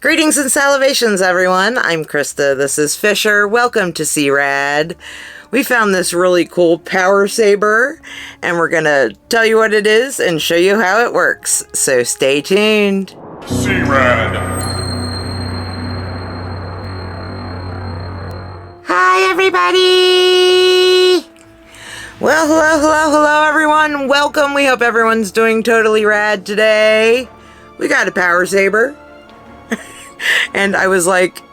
Greetings and salivations, everyone. I'm Krista. This is Fisher. Welcome to C-Rad. We found this really cool power saber, and we're gonna tell you what it is and show you how it works. So stay tuned. C-Rad. Hi, everybody. Well, hello, everyone. Welcome. We hope everyone's doing totally rad today. We got a power saber. And I was like,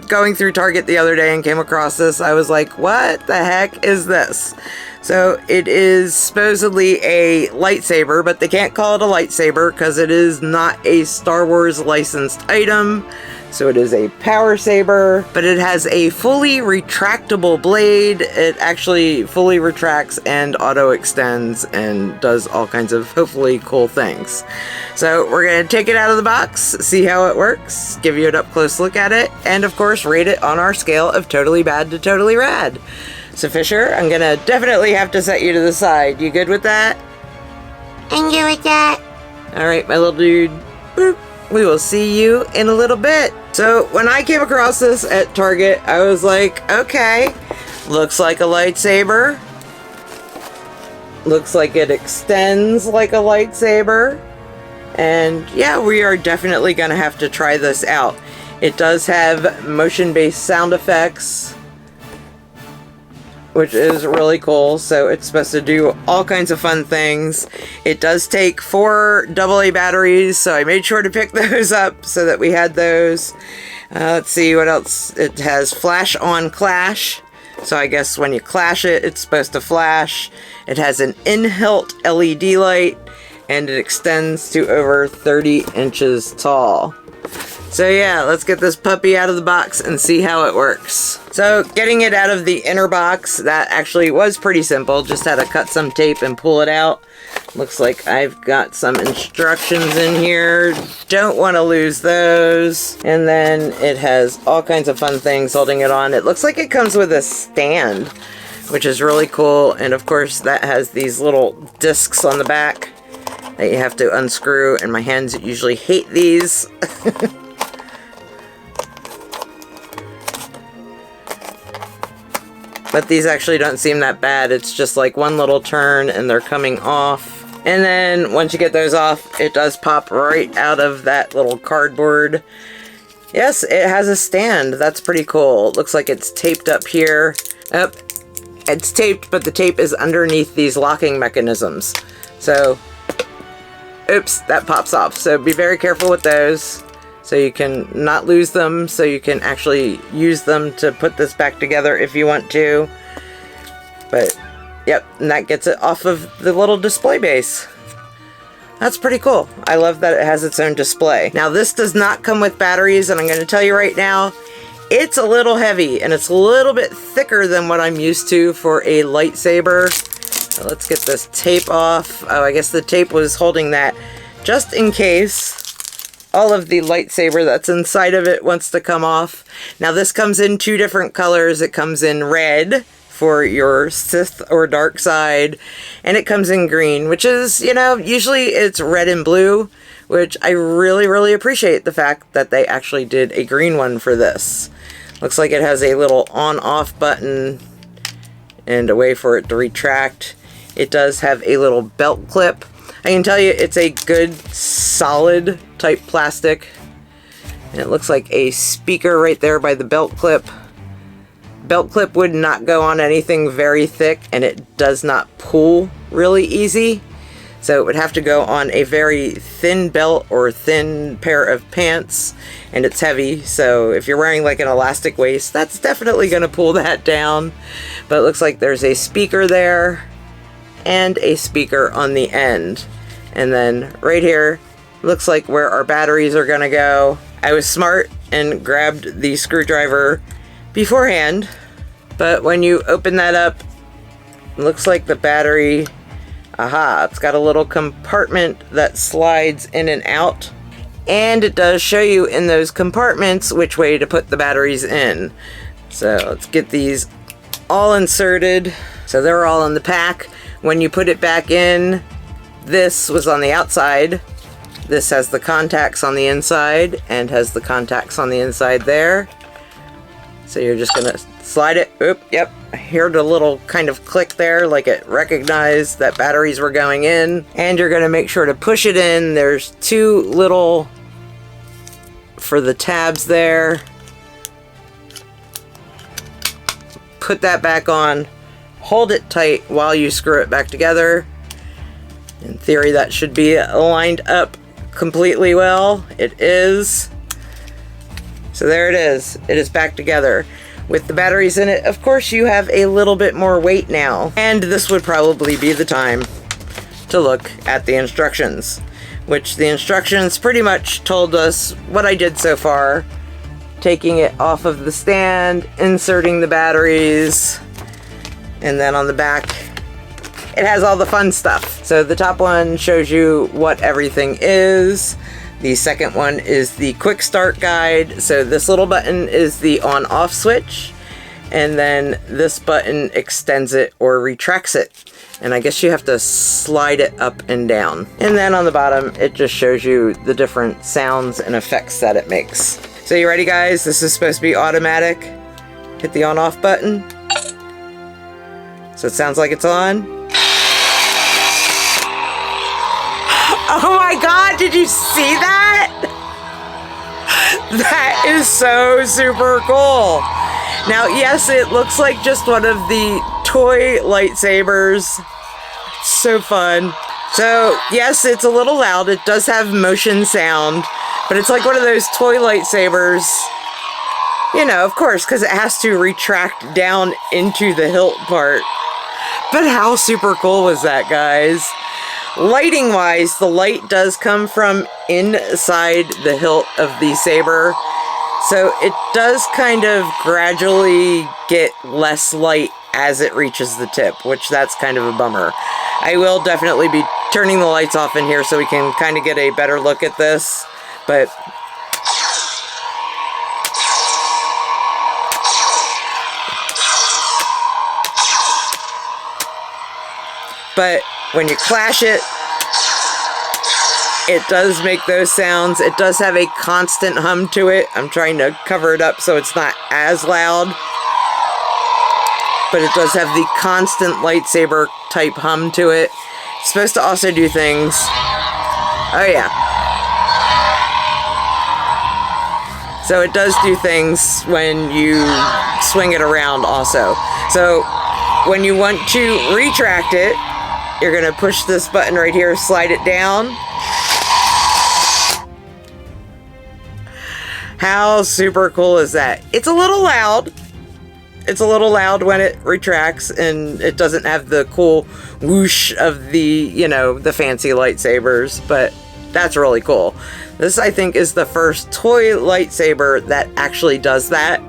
going through Target the other day and came across this. I was like, what the heck is this? So it is supposedly a lightsaber, but they can't call it a lightsaber because it is not a Star Wars licensed item. So it is a power saber, but it has a fully retractable blade. It actually fully retracts and auto extends and does all kinds of hopefully cool things. So we're going to take it out of the box, see how it works, give you an up close look at it, and of course rate it on our scale of totally bad to totally rad. So Fisher, I'm going to definitely have to set you to the side. You good with that? I'm good with that. All right, my little dude. Boop. We will see you in a little bit. So when I came across this at Target, I was like, okay, looks like a lightsaber. Looks like it extends like a lightsaber. And yeah, we are definitely gonna have to try this out. It does have motion-based sound effects, which is really cool. So it's supposed to do all kinds of fun things. It does take 4 AA batteries, so I made sure to pick those up so that we had those. Let's see what else. It has flash on clash, so I guess when you clash it, it's supposed to flash. It has an in-hilt LED light, and it extends to over 30 inches tall. So yeah, let's get this puppy out of the box and see how it works. So getting it out of the inner box, that actually was pretty simple. Just had to cut some tape and pull it out. Looks like I've got some instructions in here. Don't want to lose those. And then it has all kinds of fun things holding it on. It looks like it comes with a stand, which is really cool. And of course that has these little discs on the back that you have to unscrew. And my hands usually hate these. But these actually don't seem that bad. It's just like one little turn and they're coming off. And then once you get those off, it does pop right out of that little cardboard. Yes, it has a stand. That's pretty cool. It looks like it's taped up here. Oh, it's taped, but the tape is underneath these locking mechanisms. So, oops, that pops off. So be very careful with those, so you can not lose them, so you can actually use them to put this back together if you want to. But yep, and that gets it off of the little display base. That's pretty cool. I love that it has its own display. Now this does not come with batteries, and I'm going to tell you right now, it's a little heavy and it's a little bit thicker than what I'm used to for a lightsaber. So let's get this tape off. Oh, I guess the tape was holding that just in case all of the lightsaber that's inside of it wants to come off. Now this comes in 2 different colors. It comes in red for your Sith or dark side, and it comes in green, which is, you know, usually it's red and blue, which I really appreciate the fact that they actually did a green one for this. Looks like it has a little on-off button and a way for it to retract. It does have a little belt clip. I can tell you it's a good solid type plastic. And it looks like a speaker right there by the belt clip. Belt clip would not go on anything very thick, and it does not pull really easy. So it would have to go on a very thin belt or thin pair of pants, and it's heavy. So if you're wearing like an elastic waist, that's definitely going to pull that down. But it looks like there's a speaker there and a speaker on the end. And then right here looks like where our batteries are gonna go. I was smart and grabbed the screwdriver beforehand, but when you open that up, it looks like the battery, aha, it's got a little compartment that slides in and out, and it does show you in those compartments which way to put the batteries in. So let's get these all inserted. So they're all in the pack. When you put it back in, this was on the outside. this has the contacts on the inside and has the contacts on the inside there. So you're just gonna slide it. Oop, yep. I heard a little kind of click there, like it recognized that batteries were going in. And you're gonna make sure to push it in. There's two little for the tabs there. Put that back on. Hold it tight while you screw it back together. In theory, that should be lined up completely well. It is. So there it is. It is back together. With the batteries in it, of course, you have a little bit more weight now. And this would probably be the time to look at the instructions, which the instructions pretty much told us what I did so far. Taking it off of the stand, inserting the batteries, and then on the back, it has all the fun stuff. So the top one shows you what everything is. The second one is the quick start guide. So this little button is the on-off switch, and then this button extends it or retracts it. And I guess you have to slide it up and down. And then on the bottom, it just shows you the different sounds and effects that it makes. So you ready, guys? This is supposed to be automatic. Hit the on-off button. So it sounds like it's on. Oh my God, did you see that? That is so super cool. Now, yes, it looks like just one of the toy lightsabers. So fun. So, yes, it's a little loud. It does have motion sound, but it's like one of those toy lightsabers. You know, of course, because it has to retract down into the hilt part. But how super cool was that, guys? Lighting wise, the light does come from inside the hilt of the saber, so it does kind of gradually get less light as it reaches the tip, which that's kind of a bummer. I will definitely be turning the lights off in here so we can kind of get a better look at this, but when you clash it, it does make those sounds. It does have a constant hum to it. I'm trying to cover it up so it's not as loud, but it does have the constant lightsaber type hum to it. It's supposed to also do things. Oh yeah. So it does do things when you swing it around also. So when you want to retract it, you're going to push this button right here, slide it down. How super cool is that? It's a little loud. It's a little loud when it retracts, and it doesn't have the cool whoosh of the, you know, the fancy lightsabers, but that's really cool. This, I think, is the first toy lightsaber that actually does that.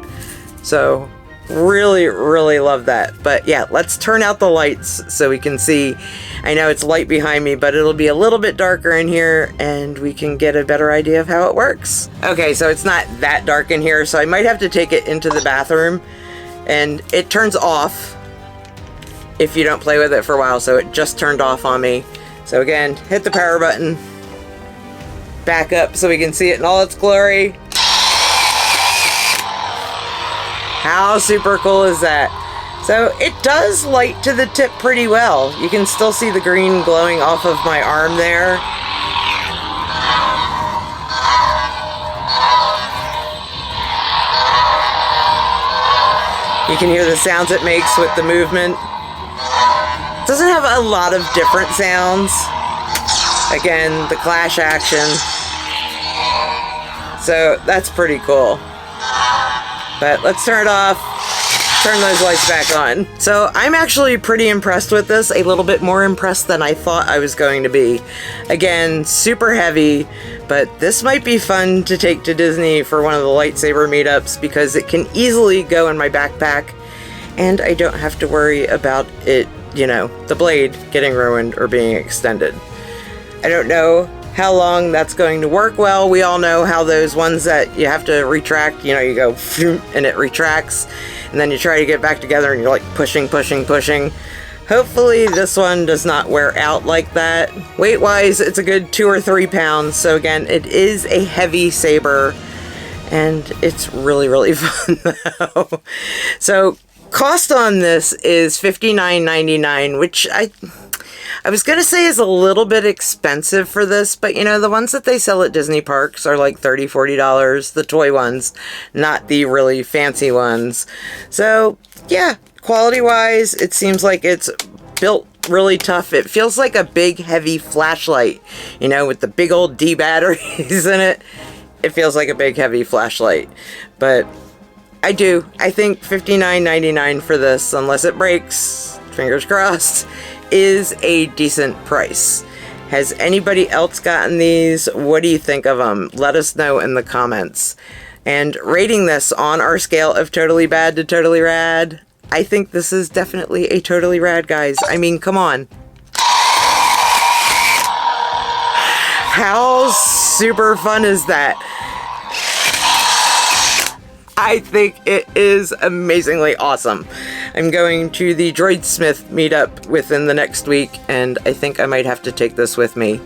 So really, really love that. But yeah, let's turn out the lights so we can see. I know it's light behind me, but it'll be a little bit darker in here and we can get a better idea of how it works. Okay, so it's not that dark in here, so I might have to take it into the bathroom, and it turns off if you don't play with it for a while, so it just turned off on me. So again, hit the power button, back up so we can see it in all its glory. How super cool is that? So it does light to the tip pretty well. You can still see the green glowing off of my arm there. You can hear the sounds it makes with the movement. It doesn't have a lot of different sounds. Again, the clash action. So that's pretty cool. But let's turn it off, turn those lights back on. So I'm actually pretty impressed with this, a little bit more impressed than I thought I was going to be. Again, super heavy, but this might be fun to take to Disney for one of the lightsaber meetups because it can easily go in my backpack and I don't have to worry about it, you know, the blade getting ruined or being extended. I don't know how long that's going to work well. We all know how those ones that you have to retract, you know, you go and it retracts and then you try to get back together and you're like pushing. Hopefully this one does not wear out like that. Weight-wise, it's a good 2 or 3 pounds. So again, it is a heavy saber, and it's really, really fun though. So cost on this is $59.99, which I was gonna say is a little bit expensive for this, but you know, the ones that they sell at Disney parks are like $30, $40, the toy ones, not the really fancy ones. So yeah, quality-wise, it seems like it's built really tough. It feels like a big, heavy flashlight, you know, with the big old D batteries in it. It feels like a big, heavy flashlight. But I think $59.99 for this, unless it breaks, fingers crossed, is a decent price. Has anybody else gotten these? What do you think of them? Let us know in the comments. And rating this on our scale of totally bad to totally rad, I think this is definitely a totally rad, guys. I mean, come on. How super fun is that? I think it is amazingly awesome. I'm going to the Droidsmith meetup within the next week, and I think I might have to take this with me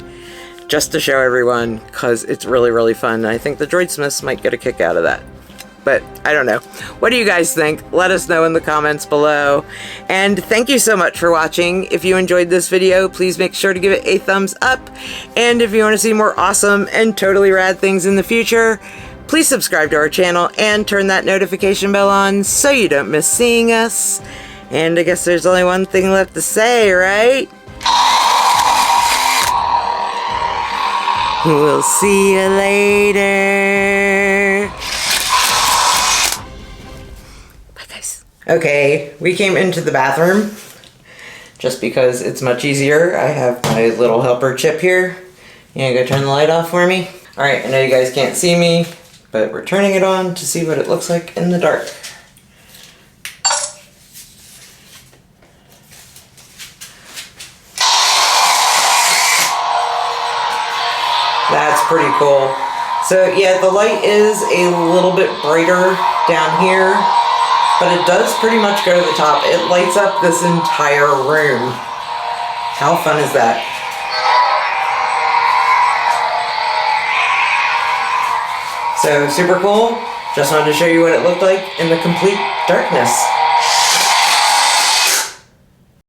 just to show everyone, because it's really, really fun. And I think the Droidsmiths might get a kick out of that. But I don't know. What do you guys think? Let us know in the comments below. And thank you so much for watching. If you enjoyed this video, please make sure to give it a thumbs up. And if you want to see more awesome and totally rad things in the future, please subscribe to our channel and turn that notification bell on so you don't miss seeing us. And I guess there's only one thing left to say, right? We'll see you later. Bye, guys. Okay, we came into the bathroom just because it's much easier. I have my little helper Chip here. You gonna go turn the light off for me? All right, I know you guys can't see me, but we're turning it on to see what it looks like in the dark. That's pretty cool. So yeah, the light is a little bit brighter down here, but it does pretty much go to the top. It lights up this entire room. How fun is that? So super cool. Just wanted to show you what it looked like in the complete darkness.